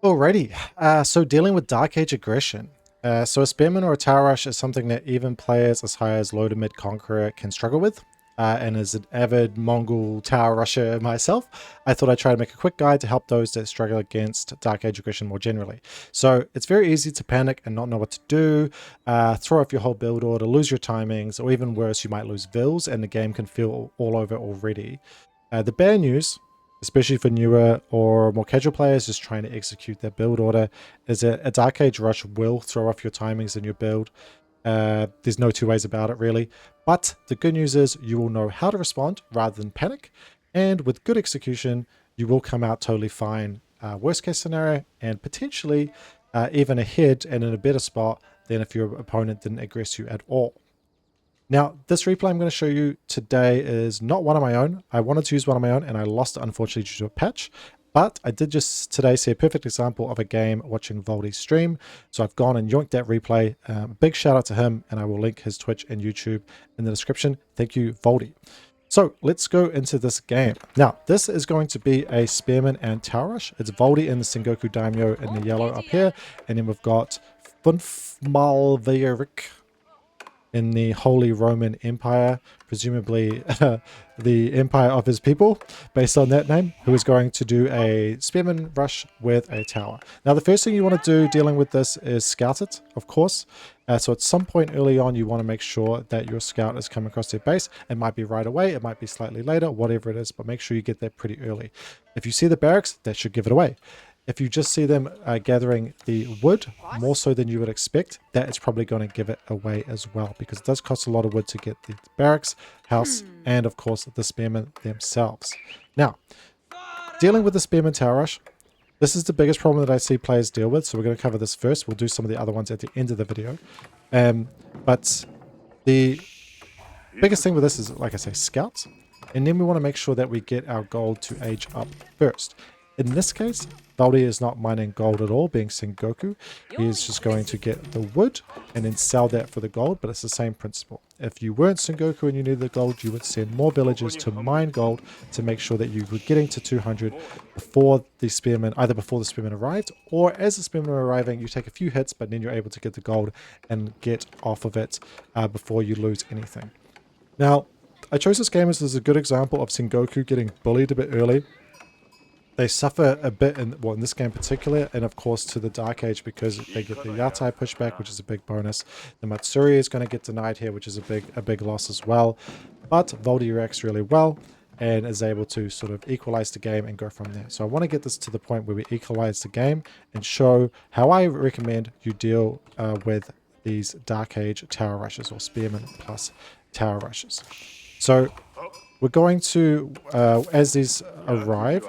Alrighty, so dealing with Dark Age aggression. So a Spearman or a Tower Rush is something that even players as high as low to mid Conqueror can struggle with. And as an avid Mongol Tower Rusher myself, I thought I'd try to make a quick guide to help those that struggle against Dark Age aggression more generally. So it's very easy to panic and not know what to do, throw off your whole build order, lose your timings, or even worse, you might lose vills and the game can feel all over already. The bad news, especially for newer or more casual players just trying to execute their build order, is that a Dark Age Rush will throw off your timings in your build. There's no two ways about it really. But the good news is you will know how to respond rather than panic. And with good execution, you will come out totally fine. Worst case scenario, and potentially even ahead and in a better spot than if your opponent didn't aggress you at all. Now, this replay I'm going to show you today is not one of my own. I wanted to use one of my own and I lost it unfortunately due to a patch. But I did just today see a perfect example of a game watching Voldy's stream. So I've gone and yoinked that replay. Big shout out to him, and I will link his Twitch and YouTube in the description. Thank you, Voldy. So let's go into this game. Now, this is going to be a Spearman and Tower Rush. It's Voldy in the Sengoku Daimyo in the yellow up here. And then we've got Funfmalvarik in the Holy Roman Empire, presumably the empire of his people, based on that name, who is going to do a Spearman Rush with a tower. Now, the first thing you want to do dealing with this is scout it, of course. So at some point early on, you want to make sure that your scout is coming across their base. It might be right away, it might be slightly later, whatever it is, but make sure you get there pretty early. If you see the barracks, that should give it away. If you just see them gathering the wood, more so than you would expect, that is probably going to give it away as well, because it does cost a lot of wood to get the barracks, house, and of course the spearmen themselves. Now, dealing with the Spearman Tower Rush, this is the biggest problem that I see players deal with, so we're going to cover this first. We'll do some of the other ones at the end of the video. But the biggest thing with this is, like I say, scouts, and then we want to make sure that we get our gold to age up first. In this case, Voldy is not mining gold at all, being Sengoku. He is just going to get the wood and then sell that for the gold, but it's the same principle. If you weren't Sengoku and you needed the gold, you would send more villagers to mine gold to make sure that you were getting to 200 before the spearmen, either before the spearmen arrived, or as the spearmen are arriving, you take a few hits, but then you're able to get the gold and get off of it before you lose anything. Now, I chose this game as a good example of Sengoku getting bullied a bit early. They suffer a bit in this game in particular, and of course to the Dark Age, because they get the Yatai pushback, which is a big bonus. The Matsuri is going to get denied here, which is a big loss as well. But Voldy reacts really well and is able to sort of equalize the game and go from there. So I want to get this to the point where we equalize the game and show how I recommend you deal with these Dark Age Tower Rushes, or Spearman plus Tower Rushes. So we're going to, as these arrive,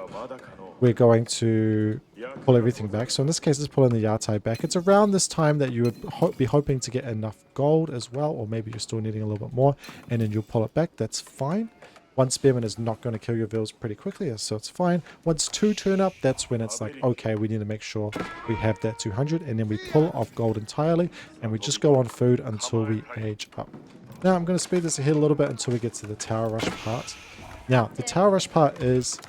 we're going to pull everything back. So in this case, let's pull in the Yatai back. It's around this time that you would be hoping to get enough gold as well, or maybe you're still needing a little bit more, and then you'll pull it back. That's fine. One spearman is not going to kill your vills pretty quickly, so it's fine. Once two turn up, that's when it's like, okay, we need to make sure we have that 200, and then we pull off gold entirely, and we just go on food until we age up. Now I'm going to speed this ahead a little bit until we get to the Tower Rush part. Now, the Tower Rush part is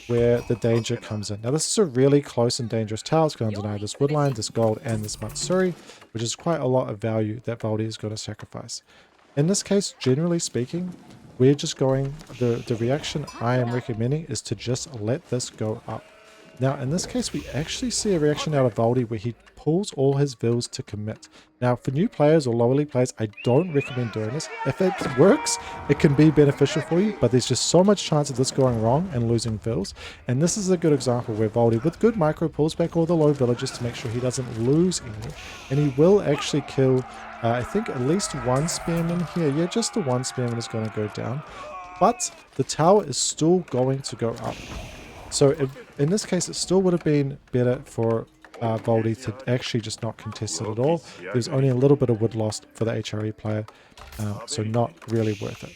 where the danger comes in. Now, this is a really close and dangerous tower. It's going to deny this woodline, this gold, and this Matsuri, which is quite a lot of value that Voldy is going to sacrifice. In this case, generally speaking, we're just going, the reaction I am recommending is to just let this go up. Now, in this case, we actually see a reaction out of Voldy where he pulls all his vills to commit. Now, for new players or lower league players, I don't recommend doing this. If it works, it can be beneficial for you, but there's just so much chance of this going wrong and losing vills. And this is a good example where Voldy, with good micro, pulls back all the low villagers to make sure he doesn't lose any. And he will actually kill, I think, at least one spearman here. Yeah, just the one spearman is going to go down. But the tower is still going to go up. So in this case, it still would have been better for Voldy to actually just not contest it at all. There's only a little bit of wood lost for the HRE player, so not really worth it.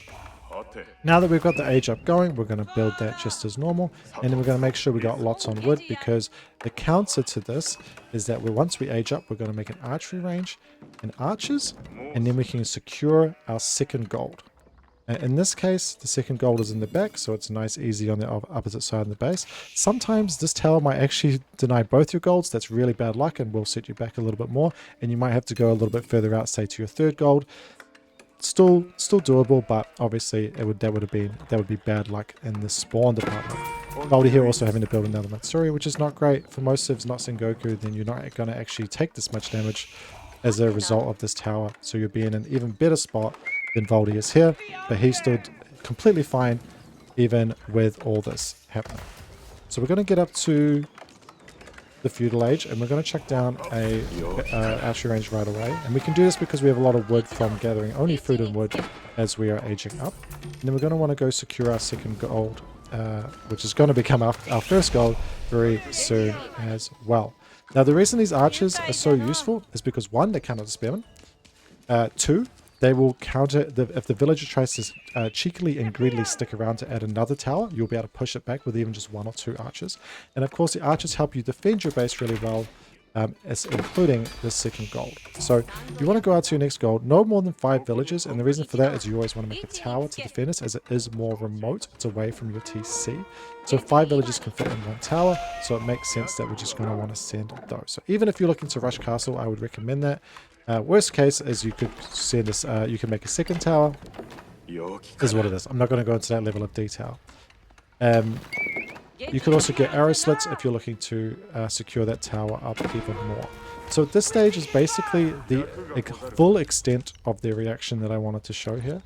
Now that we've got the age up going, we're going to build that just as normal, and then we're going to make sure we got lots on wood, because the counter to this is that once we age up, we're going to make an archery range and archers, and then we can secure our second gold. In this case, the second gold is in the back, so it's nice, easy on the opposite side of the base. Sometimes this tower might actually deny both your golds. That's really bad luck and will set you back a little bit more. And you might have to go a little bit further out, say to your third gold. Still doable, but obviously that would be bad luck in the spawn department. Goldie here also having to build another Matsuri, which is not great. For most civs not Sengoku, then you're not going to actually take this much damage as a result of this tower. So you'll be in an even better spot than Voldy is here, but he stood completely fine even with all this happening. So we're going to get up to the feudal age and we're going to chuck down a archery range right away, and we can do this because we have a lot of wood from gathering only food and wood as we are aging up. And then we're going to want to go secure our second gold, which is going to become our first gold very soon as well. Now the reason these archers are so useful is because one, they counter the spearmen, two, they will counter if the villager tries to cheekily and greedily stick around to add another tower, you'll be able to push it back with even just one or two archers. And of course the archers help you defend your base really well, including the second gold. So you want to go out to your next gold, no more than 5 villages, and the reason for that is you always want to make a tower to defend this as it is more remote, it's away from your TC. So 5 villages can fit in one tower, so it makes sense that we're just going to want to send those. So even if you're looking to rush castle, I would recommend that. Worst case is you could send this, you can make a second tower, is what it is. I'm not going to go into that level of detail. You could also get arrow slits if you're looking to secure that tower up even more. So at this stage is basically the full extent of the reaction that I wanted to show here.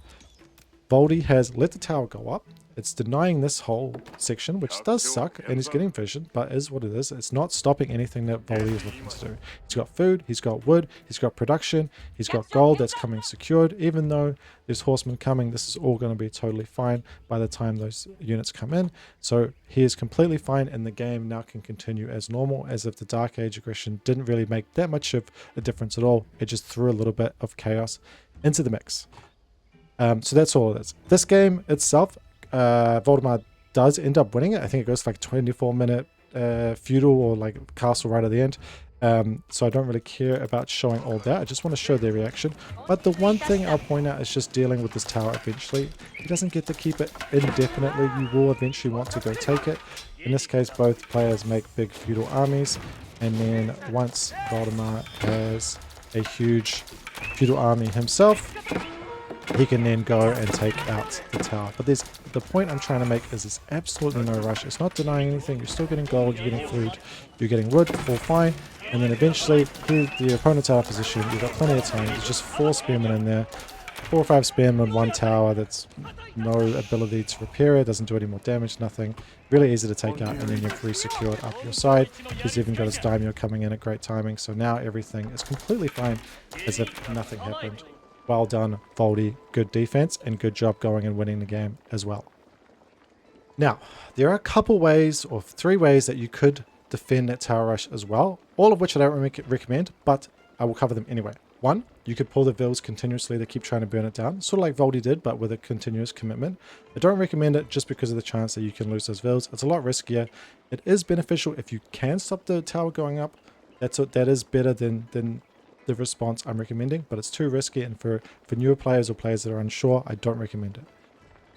Voldy has let the tower go up. It's denying this whole section, which does suck, and he's getting vision, but is what it is. It's not stopping anything that Voldy is looking to do. He's got food, he's got wood, he's got production, he's got gold that's coming secured. Even though there's horsemen coming, this is all going to be totally fine by the time those units come in. So he is completely fine, and the game now can continue as normal, as if the Dark Age aggression didn't really make that much of a difference at all. It just threw a little bit of chaos into the mix. So that's all it is. This game itself, Voldemar does end up winning it. I think it goes for like 24-minute feudal or like castle right at the end. So I don't really care about showing all that. I just want to show their reaction. But the one thing I'll point out is just dealing with this tower eventually. He doesn't get to keep it indefinitely. You will eventually want to go take it. In this case, both players make big feudal armies. And then once Voldemar has a huge feudal army himself, he can then go and take out the tower. But the point I'm trying to make is there's absolutely no rush. It's not denying anything. You're still getting gold, you're getting food, you're getting wood, all fine. And then eventually, the opponent's out of position. You've got plenty of time. There's just 4 spearmen in there. 4 or 5 spearmen, 1 tower that's no ability to repair it, doesn't do any more damage, nothing. Really easy to take out, and then you've re-secured up your side. He's even got his daimyo coming in at great timing. So now everything is completely fine, as if nothing happened. Well done, Voldy. Good defense and good job going and winning the game as well. Now, there are a couple ways, or 3 ways, that you could defend that tower rush as well, all of which I don't recommend, but I will cover them anyway. 1, you could pull the vills continuously to keep trying to burn it down, sort of like Voldy did, but with a continuous commitment. I don't recommend it just because of the chance that you can lose those vills. It's a lot riskier. It is beneficial if you can stop the tower going up. That is better than the response I'm recommending, but it's too risky, and for newer players or players that are unsure, I don't recommend it.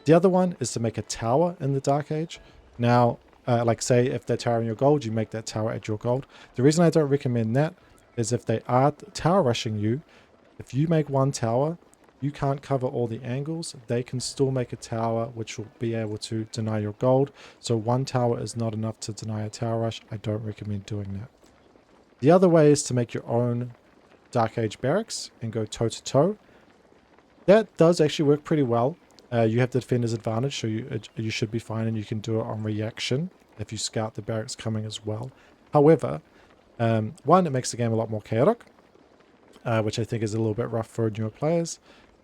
The other one is to make a tower in the Dark Age. Now, like say if they're towering your gold, you make that tower at your gold. The reason I don't recommend that is if they are tower rushing you, if you make one tower, you can't cover all the angles. They can still make a tower which will be able to deny your gold. So one tower is not enough to deny a tower rush. I don't recommend doing that. The other way is to make your own Dark Age barracks and go toe-to-toe. That does actually work pretty well. You have the defender's advantage, so you should be fine, and you can do it on reaction if you scout the barracks coming as well. However, one, it makes the game a lot more chaotic, which I think is a little bit rough for newer players.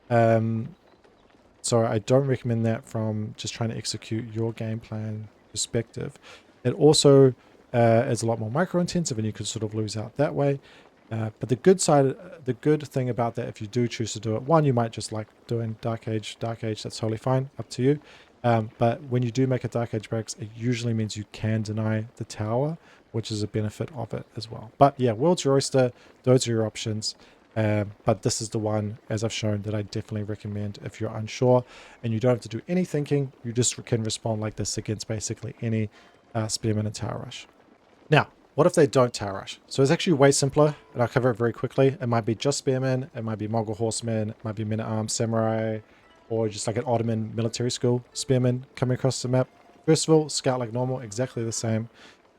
So I don't recommend that from just trying to execute your game plan perspective. It also is a lot more micro-intensive, and you could sort of lose out that way. But the good thing about that, if you do choose to do it, one, you might just like doing Dark Age, that's totally fine, up to you. But when you do make a Dark Age barracks, it usually means you can deny the tower, which is a benefit of it as well. But yeah, World's your oyster, those are your options. But this is the one, as I've shown, that I definitely recommend if you're unsure and you don't have to do any thinking. You just can respond like this against basically any spearman and tower rush. Now, what if they don't tower rush? So it's actually way simpler, and I'll cover it very quickly. It might be just spearmen, it might be Mongol horsemen, it might be men-at-arms samurai, or just like an Ottoman military school spearmen coming across the map. First of all, scout like normal, exactly the same.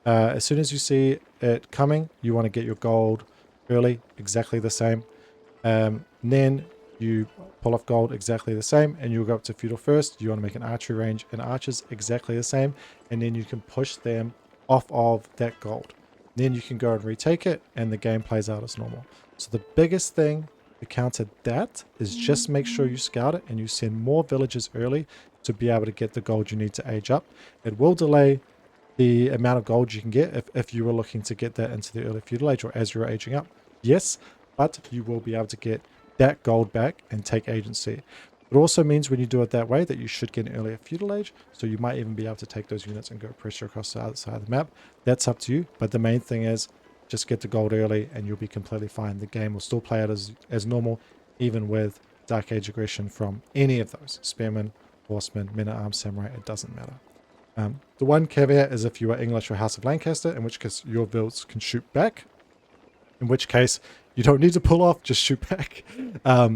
As soon as you see it coming, you want to get your gold early, exactly the same. Then you pull off gold, exactly the same, and you'll go up to feudal first. You want to make an archery range and archers, exactly the same, and then you can push them off of that gold. Then you can go and retake it, and the game plays out as normal. So the biggest thing to counter that is just make sure you scout it and you send more villagers early to be able to get the gold you need to age up. It will delay the amount of gold you can get if you were looking to get that into the early feudal age or as you're aging up. Yes, but you will be able to get that gold back and take agency. It also means when you do it that way that you should get an earlier feudal age, so you might even be able to take those units and go pressure across the other side of the map. That's up to you, but the main thing is just get the gold early and you'll be completely fine. The game will still play out as normal, even with Dark Age aggression from any of those. Spearmen, horsemen, men-at-arms, samurai, it doesn't matter. The one caveat is if you are English or House of Lancaster, in which case your builds can shoot back, in which case you don't need to pull off, just shoot back.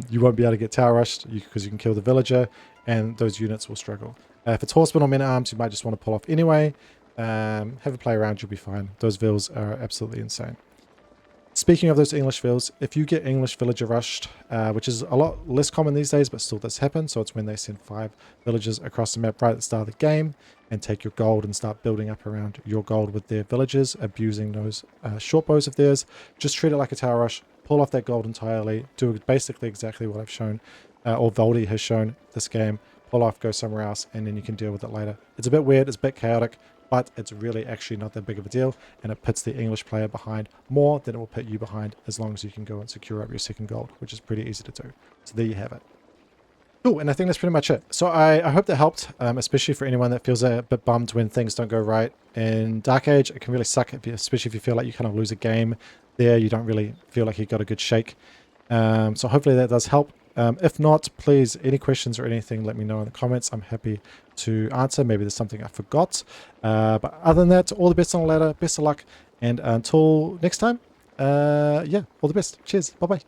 You won't be able to get tower rushed because you can kill the villager and those units will struggle. If it's horsemen or men-at-arms, you might just want to pull off anyway. Have a play around, you'll be fine. Those vills are absolutely insane. Speaking of those English vills, if you get English villager rushed, which is a lot less common these days, but still does happen, so it's when they send 5 villagers across the map right at the start of the game and take your gold and start building up around your gold with their villagers, abusing those short bows of theirs. Just treat it like a tower rush, pull off that gold entirely, do basically exactly what I've shown, or Voldy has shown this game, pull off, go somewhere else, and then you can deal with it later. It's a bit weird, it's a bit chaotic, but it's really actually not that big of a deal, and it puts the English player behind more than it will put you behind as long as you can go and secure up your second gold, which is pretty easy to do. So there you have it. Cool, and I think that's pretty much it. So I hope that helped, especially for anyone that feels a bit bummed when things don't go right. In Dark Age, it can really suck, especially if you feel like you kind of lose a game there, you don't really feel like you got a good shake. So hopefully that does help. If not, please, any questions or anything, let me know in the comments. I'm happy to answer. Maybe there's something I forgot. But other than that, all the best on the ladder. Best of luck. And until next time, yeah, all the best. Cheers. Bye-bye.